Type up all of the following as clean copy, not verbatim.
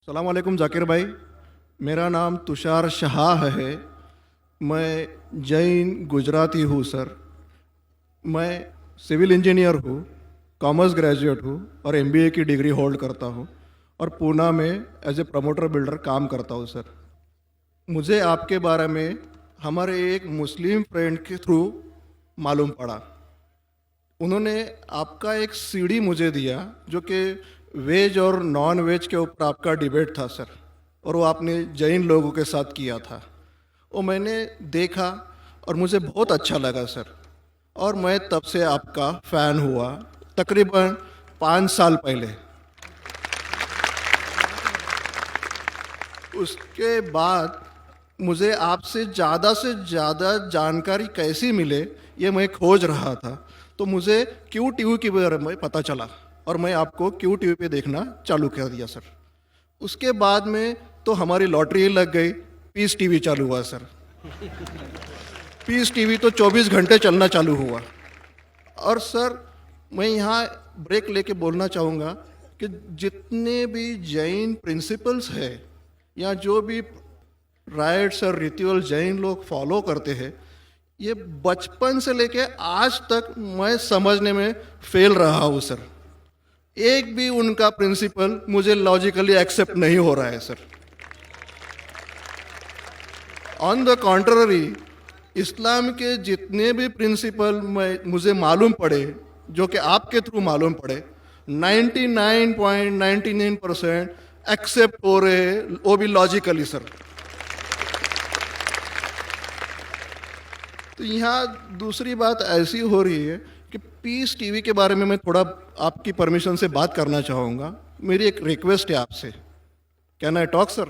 सलाम वालेकुम जाकिर भाई। मेरा नाम तुषार शाह है। मैं जैन गुजराती हूँ सर। मैं सिविल इंजीनियर हूँ, कॉमर्स ग्रेजुएट हूँ और एमबीए की डिग्री होल्ड करता हूँ और पूना में एज ए प्रमोटर बिल्डर काम करता हूँ सर। मुझे आपके बारे में हमारे एक मुस्लिम फ्रेंड के थ्रू मालूम पड़ा। उन्होंने आपका एक सीडी मुझे दिया जो कि वेज और नॉन वेज के ऊपर आपका डिबेट था सर, और वो आपने जैन लोगों के साथ किया था। वो मैंने देखा और मुझे बहुत अच्छा लगा सर, और मैं तब से आपका फ़ैन हुआ तकरीबन 5 साल पहले। उसके बाद मुझे आपसे से ज़्यादा जानकारी कैसी मिले ये मैं खोज रहा था, तो मुझे क्यू टीवी के बारे में पता चला और मैं आपको क्यू टीवी पे देखना चालू कर दिया सर। उसके बाद में तो हमारी लॉटरी लग गई, पीस टीवी चालू हुआ सर। पीस टीवी तो 24 घंटे चलना चालू हुआ। और सर मैं यहाँ ब्रेक लेके बोलना चाहूँगा कि जितने भी जैन प्रिंसिपल्स है या जो भी राइट्स और रिचुअल जैन लोग फॉलो करते हैं, ये बचपन से लेके आज तक मैं समझने में फेल रहा हूँ सर। एक भी उनका प्रिंसिपल मुझे लॉजिकली एक्सेप्ट नहीं हो रहा है सर। ऑन द कॉन्ट्ररी, इस्लाम के जितने भी प्रिंसिपल मुझे मालूम पड़े, जो कि आपके थ्रू मालूम पड़े, 99.99% एक्सेप्ट हो रहे हैं, वो भी लॉजिकली सर। तो यहाँ दूसरी बात ऐसी हो रही है कि पीस टीवी के बारे में मैं थोड़ा आपकी परमिशन से बात करना चाहूँगा। मेरी एक रिक्वेस्ट है आपसे, कैन आई टॉक सर?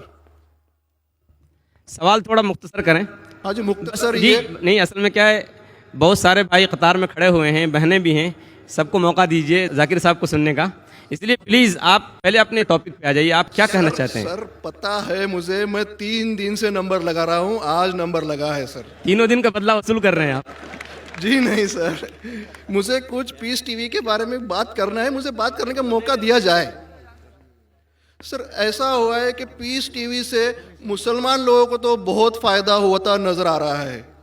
सवाल थोड़ा मुख्तसर करें। हाँ जी, मुख्तसर जी ये। नहीं, असल में क्या है, बहुत सारे भाई कतार में खड़े हुए हैं, बहनें भी हैं, सबको मौका दीजिए जाकिर साहब को सुनने का। इसलिए प्लीज़ आप पहले अपने टॉपिक पे आ जाइए, आप क्या कहना चाहते हैं? सर पता है मुझे, मैं 3 दिन से नंबर लगा रहा हूँ, आज नंबर लगा है सर। तीनों दिन का बदला वसूल कर रहे हैं आप? जी नहीं सर, मुझे कुछ पीस टीवी के बारे में बात करना है, मुझे बात करने का मौका दिया जाए। सर ऐसा हुआ है कि पीस टीवी से मुसलमान लोगों को तो बहुत फ़ायदा होता नज़र आ रहा है,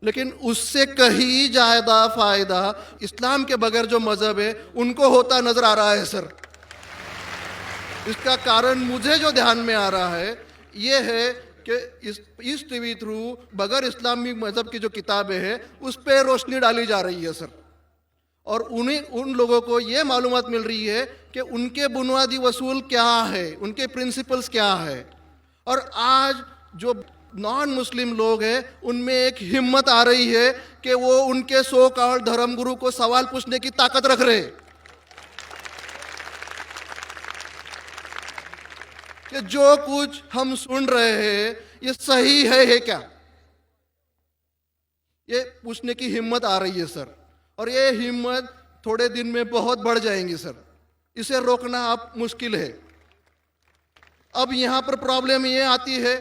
लेकिन उससे कहीं ज़्यादा फ़ायदा इस्लाम के बगैर जो मज़हब है उनको होता नज़र आ रहा है सर। इसका कारण मुझे जो ध्यान में आ रहा है ये है कि इस टीवी थ्रू बगैर इस्लामी मज़हब की जो किताबें हैं उस पर रोशनी डाली जा रही है सर, और उन लोगों को ये मालूमात मिल रही है कि उनके बुनियादी वसूल क्या है, उनके प्रिंसिपल्स क्या है। और आज जो नॉन मुस्लिम लोग हैं उनमें एक हिम्मत आ रही है कि वो उनके सो कॉल्ड धर्मगुरु को सवाल पूछने की ताकत रख रहे हैं कि जो कुछ हम सुन रहे हैं ये सही है क्या, ये पूछने की हिम्मत आ रही है सर। और ये हिम्मत थोड़े दिन में बहुत बढ़ जाएंगी सर, इसे रोकना आप मुश्किल है। अब यहाँ पर प्रॉब्लम ये आती है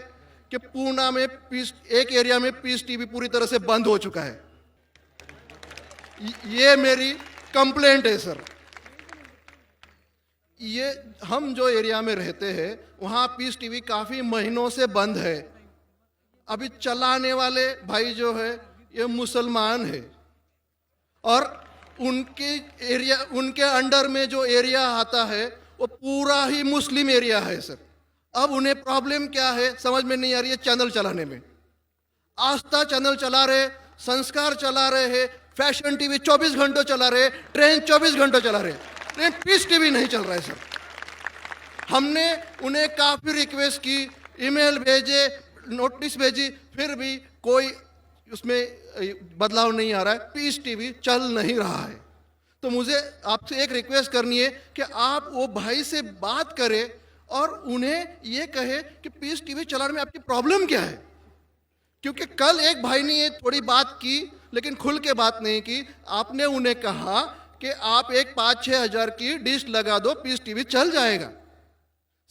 कि पूना में एक एरिया में पीस टीवी पूरी तरह से बंद हो चुका है। ये मेरी कंप्लेंट है सर। ये हम जो एरिया में रहते हैं वहाँ पीस टीवी काफ़ी महीनों से बंद है। अभी चलाने वाले भाई जो है ये मुसलमान है, और उनके अंडर में जो एरिया आता है वो पूरा ही मुस्लिम एरिया है सर। अब उन्हें प्रॉब्लम क्या है समझ में नहीं आ रही है चैनल चलाने में। आस्था चैनल चला रहे, संस्कार चला रहे हैं, फैशन टीवी 24 घंटों चला रहे, ट्रेन 24 घंटों चला रहे, लेकिन पीस टीवी नहीं चल रहा है सर। हमने उन्हें काफ़ी रिक्वेस्ट की, ईमेल भेजे, नोटिस भेजी, फिर भी कोई उसमें बदलाव नहीं आ रहा है, पीस टीवी चल नहीं रहा है। तो मुझे आपसे एक रिक्वेस्ट करनी है कि आप वो भाई से बात करें और उन्हें ये कहे कि पीस टीवी चलाने में आपकी प्रॉब्लम क्या है। क्योंकि कल एक भाई ने ये थोड़ी बात की लेकिन खुल के बात नहीं की। आपने उन्हें कहा कि आप एक 5-6 हज़ार की डिश लगा दो, पीस टीवी चल जाएगा।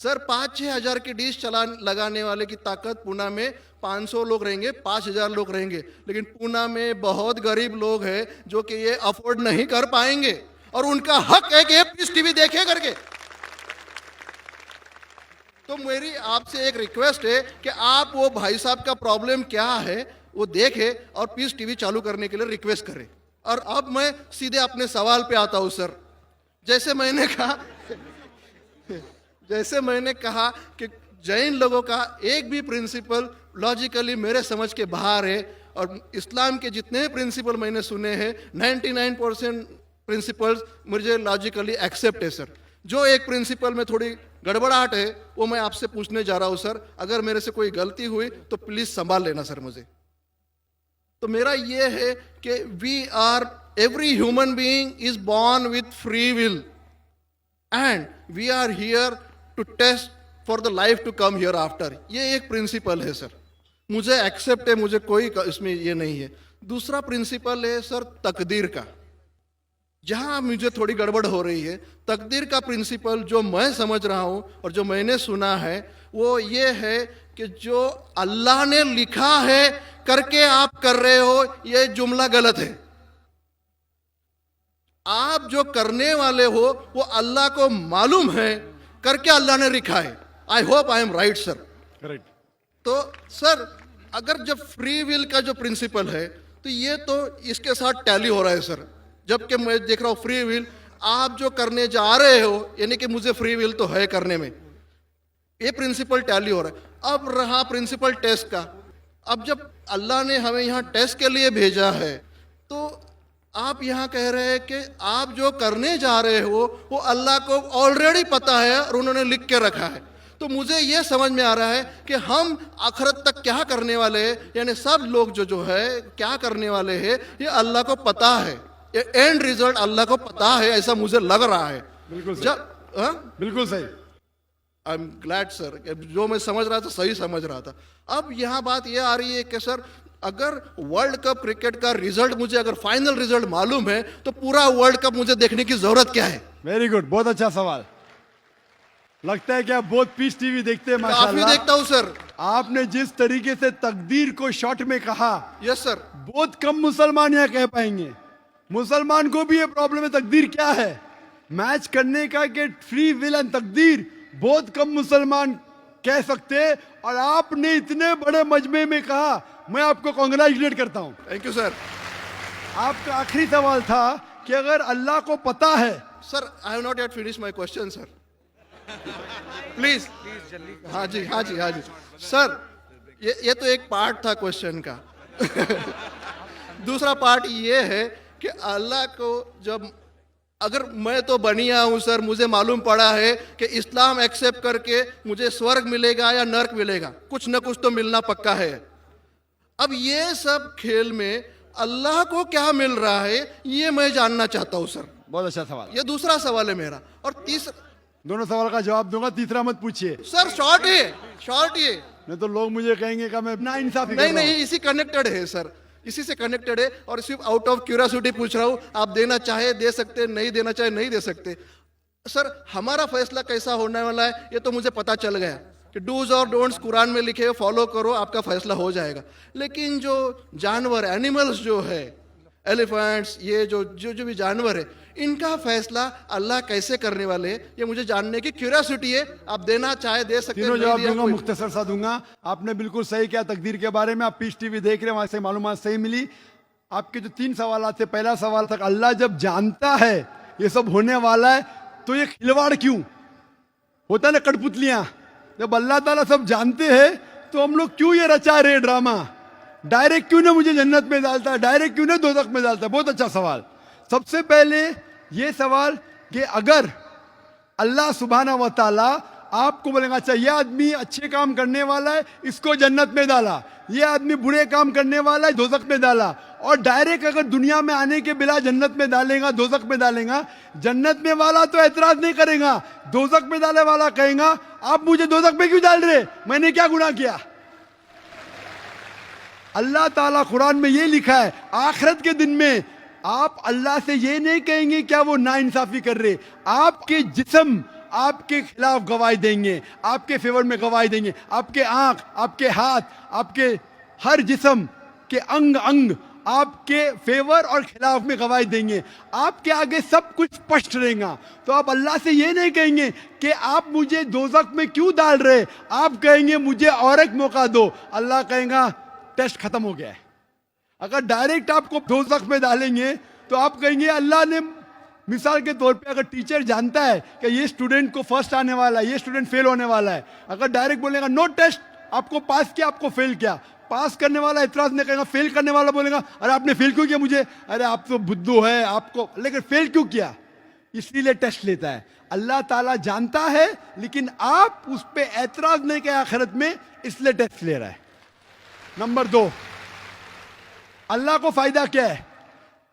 सर 5-6 हज़ार की डिश लगाने वाले की ताकत पूना में 500 लोग रहेंगे, 5,000 लोग रहेंगे, लेकिन पूना में बहुत गरीब लोग हैं जो कि ये अफोर्ड नहीं कर पाएंगे, और उनका हक है कि ये पीस टीवी देखे करके। तो मेरी आपसे एक रिक्वेस्ट है कि आप वो भाई साहब का प्रॉब्लम क्या है वो देखें और पीस टीवी चालू करने के लिए रिक्वेस्ट करें। और अब मैं सीधे अपने सवाल पे आता हूँ सर। जैसे मैंने कहा कि जैन लोगों का एक भी प्रिंसिपल लॉजिकली मेरे समझ के बाहर है, और इस्लाम के जितने प्रिंसिपल मैंने सुने हैं 99% प्रिंसिपल्स मुझे लॉजिकली एक्सेप्ट है सर। जो एक प्रिंसिपल में थोड़ी गड़बड़ाहट है वो मैं आपसे पूछने जा रहा हूँ सर। अगर मेरे से कोई गलती हुई तो प्लीज संभाल लेना सर मुझे। तो मेरा ये है कि every human being is born with free will and we are here to test for the life to come hereafter. ये एक प्रिंसिपल है सर, मुझे एक्सेप्ट है, मुझे कोई इसमें ये नहीं है। दूसरा प्रिंसिपल है सर तकदीर का, जहां मुझे थोड़ी गड़बड़ हो रही है। तकदीर का प्रिंसिपल जो मैं समझ रहा हूं और जो मैंने सुना है वो ये है कि जो अल्लाह ने लिखा है करके आप कर रहे हो, ये जुमला गलत है। आप जो करने वाले हो वो अल्लाह को मालूम है करके अल्लाह ने लिखा है। I hope I am right sir. Correct. तो सर अगर जब फ्री विल का जो प्रिंसिपल है तो ये तो इसके साथ टैली हो रहा है सर। जबकि मैं देख रहा हूं फ्री विल आप जो करने जा रहे हो, यानी कि मुझे फ्री विल तो है करने में, ये प्रिंसिपल टैली हो रहा है। अब रहा प्रिंसिपल टेस्ट का। अब जब अल्लाह ने हमें यहाँ टेस्ट के लिए भेजा है तो आप यहाँ कह रहे हैं कि आप जो करने जा रहे हो वो अल्लाह को ऑलरेडी पता है और उन्होंने लिख के रखा है। तो मुझे ये समझ में आ रहा है कि हम आखिरत तक क्या करने वाले हैं, यानी सब लोग जो है क्या करने वाले हैं ये अल्लाह को पता है। ये एंड रिजल्ट अल्लाह को पता है, ऐसा मुझे लग रहा है। बिल्कुल सही। बिल्कुल सही। आई एम ग्लैड सर, जो मैं समझ रहा था सही समझ रहा था। अब यहाँ बात यह आ रही है कि सर अगर वर्ल्ड कप क्रिकेट का रिजल्ट मुझे अगर फाइनल रिजल्ट मालूम है तो पूरा वर्ल्ड कप मुझे देखने की जरूरत क्या है? वेरी गुड, बहुत अच्छा सवाल। लगता है कि आप बहुत पीस टीवी देखते हैं। काफी माशाल्लाह देखता हूँ सर। आपने जिस तरीके से तकदीर को शॉर्ट में कहा, यस सर। बहुत कम मुसलमान यहाँ कह पाएंगे। मुसलमान को भी ये प्रॉब्लम है तकदीर क्या है, मैच करने का कि फ्री विल एंड तकदीर बहुत कम मुसलमान कह सकते हैं। और आपने इतने बड़े मजमे में कहा, मैं आपको कांग्रेचुलेट करता हूं। Thank you sir. आपका आखिरी सवाल था कि अगर अल्लाह को पता है। Sir I have not yet finish my question sir, please जल्दी। हाँ जी हाँ जी हाँ जी सर, ये तो एक पार्ट था क्वेश्चन का। दूसरा पार्ट ये है कि अल्लाह को जब अगर मैं तो बनिया हूं सर, मुझे मालूम पड़ा है कि इस्लाम एक्सेप्ट करके मुझे स्वर्ग मिलेगा या नर्क मिलेगा, कुछ ना कुछ तो मिलना पक्का है। अब ये सब खेल में अल्लाह को क्या मिल रहा है ये मैं जानना चाहता हूं सर। बहुत अच्छा सवाल। ये दूसरा सवाल है मेरा। और तीसरा, दोनों सवाल का जवाब दूंगा, तीसरा मत पूछिए सर शॉर्ट है, शॉर्ट ये। नहीं तो लोग मुझे कहेंगे कि मैं ना इंसाफी कर नहीं रहा हूं। नहीं, इसी कनेक्टेड है सर, इसी से कनेक्टेड है। और सिर्फ आउट ऑफ क्यूरियोसिटी पूछ रहा हूं, आप देना चाहे दे सकते, नहीं देना चाहे नहीं दे सकते। सर हमारा फैसला कैसा होने वाला है ये तो मुझे पता चल गया कि डूज और डोंट्स कुरान में लिखे, फॉलो करो, आपका फैसला हो जाएगा। लेकिन जो जानवर एनिमल्स जो है, एलिफेंट्स, ये जो भी जानवर है, इनका फैसला अल्लाह कैसे करने वाले हैं ये मुझे जानने की क्यूरियोसिटी है। आप देना चाहे दे सकते हैं। तीनों जवाब दूंगा, मुख्तसर सा दूंगा। आपने बिल्कुल सही किया तकदीर के बारे में। आप पीस टीवी देख रहे हैं, वहां से मालूमात सही मिली। आपके जो 3 सवाल थे, पहला सवाल था अल्लाह जब जानता है ये सब होने वाला है तो ये खिलवाड़ क्यों होता है ना, कठपुतलियां। जब अल्लाह ताला सब जानते हैं तो हम लोग क्यों ये रचा रहे ड्रामा, डायरेक्ट क्यों ना मुझे जन्नत में डालता है, डायरेक्ट क्यों ना दोज़ख में डालता है। बहुत अच्छा सवाल। सबसे पहले ये सवाल कि अगर अल्लाह सुब्हाना व तआला आपको बोलेगा अच्छा ये आदमी अच्छे काम करने वाला है, इसको जन्नत में डाला, ये आदमी बुरे काम करने वाला है, दोज़ख में डाला, और डायरेक्ट अगर दुनिया में आने के बिना जन्नत में डालेगा, दोज़ख में डालेगा, जन्नत में वाला तो एतराज नहीं करेगा, दोज़ख में डाले वाला कहेगा आप मुझे दोज़ख में क्यों डाल रहे, मैंने क्या गुनाह किया। अल्लाह ताला कुरान में ये लिखा है आखिरत के दिन में आप अल्लाह से ये नहीं कहेंगे क्या वो नाइंसाफी कर रहे, आपके जिस्म आपके खिलाफ गवाही देंगे, आपके फेवर में गवाही देंगे। आपके आंख, आपके हाथ, आपके हर जिस्म के अंग अंग आपके फेवर और खिलाफ में गवाही देंगे। आपके आगे सब कुछ स्पष्ट रहेगा। तो आप अल्लाह से ये नहीं कहेंगे कि आप मुझे दोज़ख में क्यों डाल रहे, आप कहेंगे मुझे और एक मौका दो। अल्लाह कहेगा टेस्ट खत्म हो गया है। अगर डायरेक्ट आपको दोज़ख में डालेंगे तो आप कहेंगे अल्लाह ने, मिसाल के तौर पे अगर टीचर जानता है कि ये स्टूडेंट को फर्स्ट आने वाला है, ये स्टूडेंट फेल होने वाला है, अगर डायरेक्ट बोलेगा नो टेस्ट, आपको पास किया आपको फेल किया, पास करने वाला इतराज नहीं करेगा, फेल करने वाला बोलेगा अरे आपने फेल क्यों किया मुझे, अरे आप तो बुद्धू है आपको, लेकिन फेल क्यों किया, इसलिए टेस्ट लेता है। अल्लाह ताला जानता है लेकिन आप उस पर एतराज नहीं किया आखिरत में, इसलिए टेस्ट ले रहा है। नंबर 2, अल्लाह को फायदा क्या है?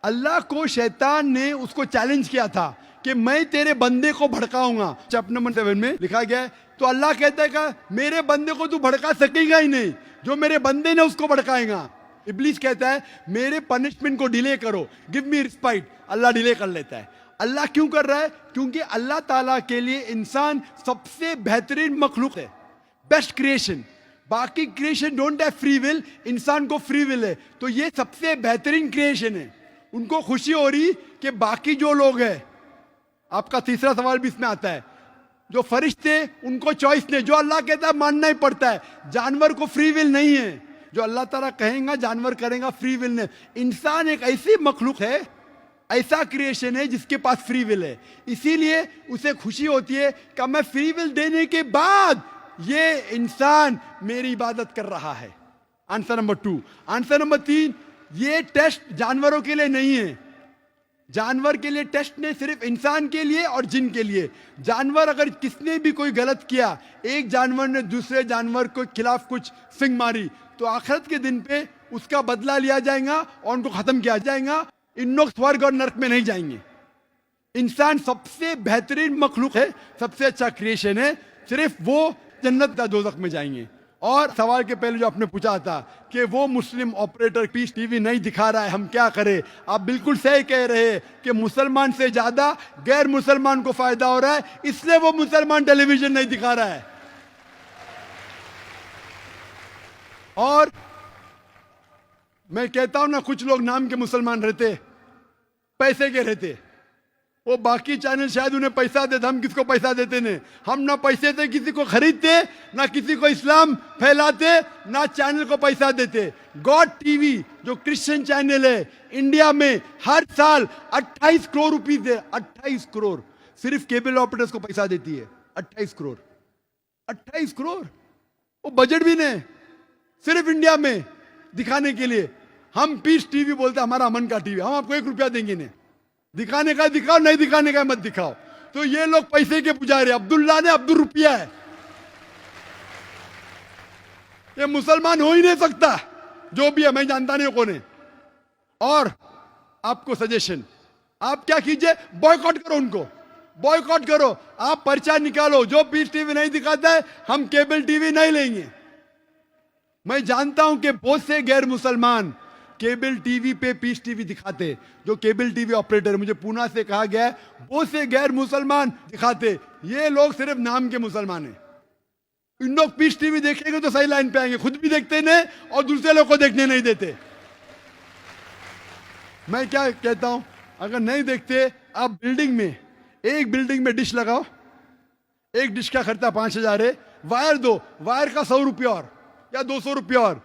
अल्लाह को शैतान ने उसको चैलेंज किया था कि मैं तेरे बंदे को भड़काऊंगा। चैप्टर नंबर 7 में लिखा गया है। तो अल्लाह कहता है कि मेरे बंदे को तू भड़का सकेगा ही नहीं, जो मेरे बंदे ने उसको भड़काएगा। इब्लीस कहता है मेरे पनिशमेंट को डिले करो, गिव मी रिस्पाइट। अल्लाह डिले कर लेता है। अल्लाह क्यों कर रहा है? क्योंकि अल्लाह ताला के लिए इंसान सबसे बेहतरीन मखलूक है, बेस्ट क्रिएशन। बाकी creation don't have free will, इंसान को फ्री विल है। तो ये सबसे बेहतरीन क्रिएशन है। उनको खुशी हो रही कि बाकी जो लोग हैं, आपका तीसरा सवाल भी इसमें आता है, जो फरिश्ते उनको चॉइस नहीं, जो अल्लाह कहता है मानना ही पड़ता है। जानवर को फ्री विल नहीं है, जो अल्लाह ताला कहेगा जानवर करेगा, फ्री विल नहीं। इंसान एक ऐसी मखलूक है, ऐसा क्रिएशन है जिसके पास फ्री विल है। इसीलिए उसे खुशी होती है कि मैं फ्री विल देने के बाद ये इंसान मेरी इबादत कर रहा है। Answer number 2। आंसर नंबर 3, ये टेस्ट जानवरों के लिए नहीं है। जानवर के लिए टेस्ट नहीं, सिर्फ इंसान के लिए और जिन के लिए। जानवर अगर किसने भी कोई गलत किया, एक जानवर ने दूसरे जानवर के खिलाफ कुछ सिंग मारी, तो आखिरत के दिन पे उसका बदला लिया जाएगा और उनको खत्म किया जाएगा। इन लोग स्वर्ग और नरक में नहीं जाएंगे। इंसान सबसे बेहतरीन मखलूक है, सबसे अच्छा क्रिएशन है, सिर्फ वो जन्नत या दोज़ख में जाएंगे। और सवाल के पहले जो आपने पूछा था कि वो मुस्लिम ऑपरेटर पीस टीवी नहीं दिखा रहा है, हम क्या करें? आप बिल्कुल सही कह रहे हैं कि मुसलमान से ज्यादा गैर मुसलमान को फायदा हो रहा है, इसलिए वो मुसलमान टेलीविजन नहीं दिखा रहा है। और मैं कहता हूं ना, कुछ लोग नाम के मुसलमान रहते, पैसे के रहते, वो बाकी चैनल शायद उन्हें पैसा देते, हम किसको पैसा देते नहीं। हम ना पैसे से किसी को खरीदते, ना किसी को इस्लाम फैलाते, ना चैनल को पैसा देते। गॉड टीवी जो क्रिश्चियन चैनल है, इंडिया में हर साल 28 करोड़ रुपीस है। 28 करोड़ सिर्फ केबल ऑपरेटर्स को पैसा देती है। 28 करोड़, 28 करोड़, वो बजट भी नहीं, सिर्फ इंडिया में दिखाने के लिए। हम पीस टीवी बोलते हमारा अमन का टीवी, हम आपको 1 रुपया देंगे नहीं। दिखाने का दिखाओ, नहीं दिखाने का मत दिखाओ। तो ये लोग पैसे के पुजारी, अब्दुल्ला ने अब्दुल रुपया है। ये मुसलमान हो ही नहीं सकता, जो भी है, मैं जानता नहीं कौन है। और आपको सजेशन, आप क्या कीजिए, बॉयकॉट करो उनको, बॉयकॉट करो। आप पर्चा निकालो, जो पीस टीवी नहीं दिखाता है हम केबल टीवी नहीं लेंगे। मैं जानता हूं कि बहुत से गैर मुसलमान केबल टीवी पे पीस टीवी दिखाते, जो केबल टीवी ऑपरेटर, मुझे पूना से कहा गया है, बहुत से गैर मुसलमान दिखाते। ये लोग सिर्फ नाम के मुसलमान हैं। इन लोग पीस टीवी देखेंगे तो सही लाइन पे आएंगे, खुद भी देखते नहीं और दूसरे लोग को देखने नहीं देते। मैं क्या कहता हूं, अगर नहीं देखते, आप बिल्डिंग में, एक बिल्डिंग में डिश लगाओ, एक डिश का खर्चा 5000 है, वायर दो, वायर का 100 रुपया और या 200 रुपया और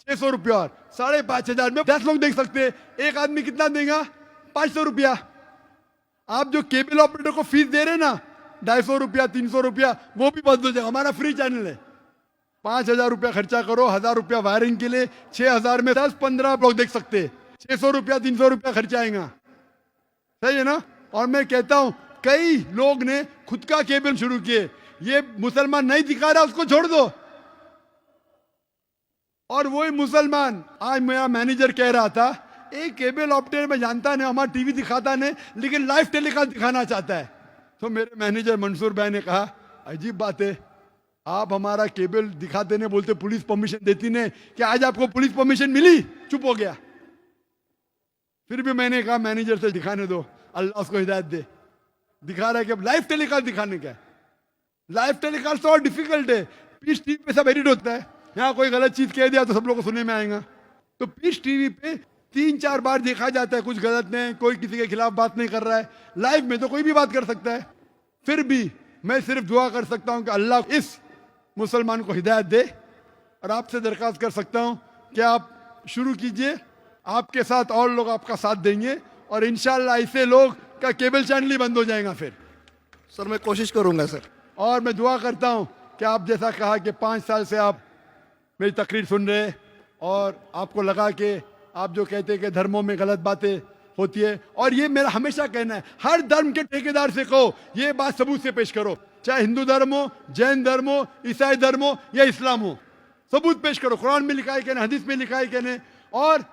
600 रुपया और 5,500 में 10 लोग देख सकते हैं। एक आदमी कितना देगा? 500 रुपया। आप जो केबल ऑपरेटर को फीस दे रहे ना, 250 रुपया 300 रुपया, वो भी बंद हो जाएगा। हमारा फ्री चैनल है। 5,000 रुपया खर्चा करो, 1,000 रुपया वायरिंग के लिए, 6,000 में 10-15 लोग देख सकते हैं। 600 रुपया 300 रुपया खर्चा आएगा, सही है ना? और मैं कहता हूं कई लोग ने खुद का केबल शुरू किए। ये मुसलमान नहीं दिखा रहा, उसको छोड़ दो। और वही मुसलमान, आज मेरा मैनेजर कह रहा था, एक केबल ऑपरेटर में जानता नहीं, हमारा टीवी दिखाता नहीं, लेकिन लाइव टेलीकास्ट दिखाना चाहता है। तो मेरे मैनेजर मंसूर भाई ने कहा, अजीब बात है, आप हमारा केबल दिखाते नहीं, बोलते पुलिस परमिशन देती नहीं, कि आज आपको पुलिस परमिशन मिली? चुप हो गया। फिर भी मैंने कहा मैनेजर से दिखाने दो, अल्लाह उसको हिदायत दे। दिखा रहा है कि लाइव टेलीकास्ट दिखाने का। लाइव टेलीकास्ट तो और डिफिकल्ट है, पीस टीवी पे सब एडिट होता है। यहाँ कोई गलत चीज कह दिया तो सब लोगों को सुनने में आएगा। तो पीस टीवी पे 3-4 बार देखा जाता है कुछ गलत नहीं, कोई किसी के खिलाफ बात नहीं कर रहा है। लाइव में तो कोई भी बात कर सकता है। फिर भी मैं सिर्फ दुआ कर सकता हूं कि अल्लाह इस मुसलमान को हिदायत दे, और आपसे दरख्वास्त कर सकता हूं कि आप शुरू कीजिए, आपके साथ और लोग आपका साथ देंगे, और इंशाअल्लाह ऐसे लोग का केबल चैनल ही बंद हो जाएगा फिर। सर मैं कोशिश करूंगा सर। और मैं दुआ करता हूं कि आप जैसा कहा कि 5 साल से आप मेरी तकरीर सुन रहे, और आपको लगा कि आप जो कहते हैं कि धर्मों में गलत बातें होती है, और ये मेरा हमेशा कहना है, हर धर्म के ठेकेदार से कहो ये बात सबूत से पेश करो, चाहे हिंदू धर्म हो, जैन धर्म हो, ईसाई धर्म हो या इस्लाम हो, सबूत पेश करो। कुरान में लिखा है कि नहीं, हदीस में लिखा है कि नहीं। और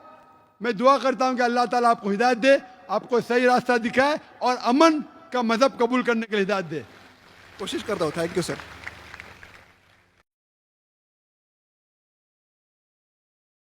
मैं दुआ करता हूं कि अल्लाह ताला आपको हिदायत दे, आपको सही रास्ता दिखाए, और अमन का मजहब कबूल करने के लिए हिदायत दे। कोशिश करता हूँ। Thank you sir.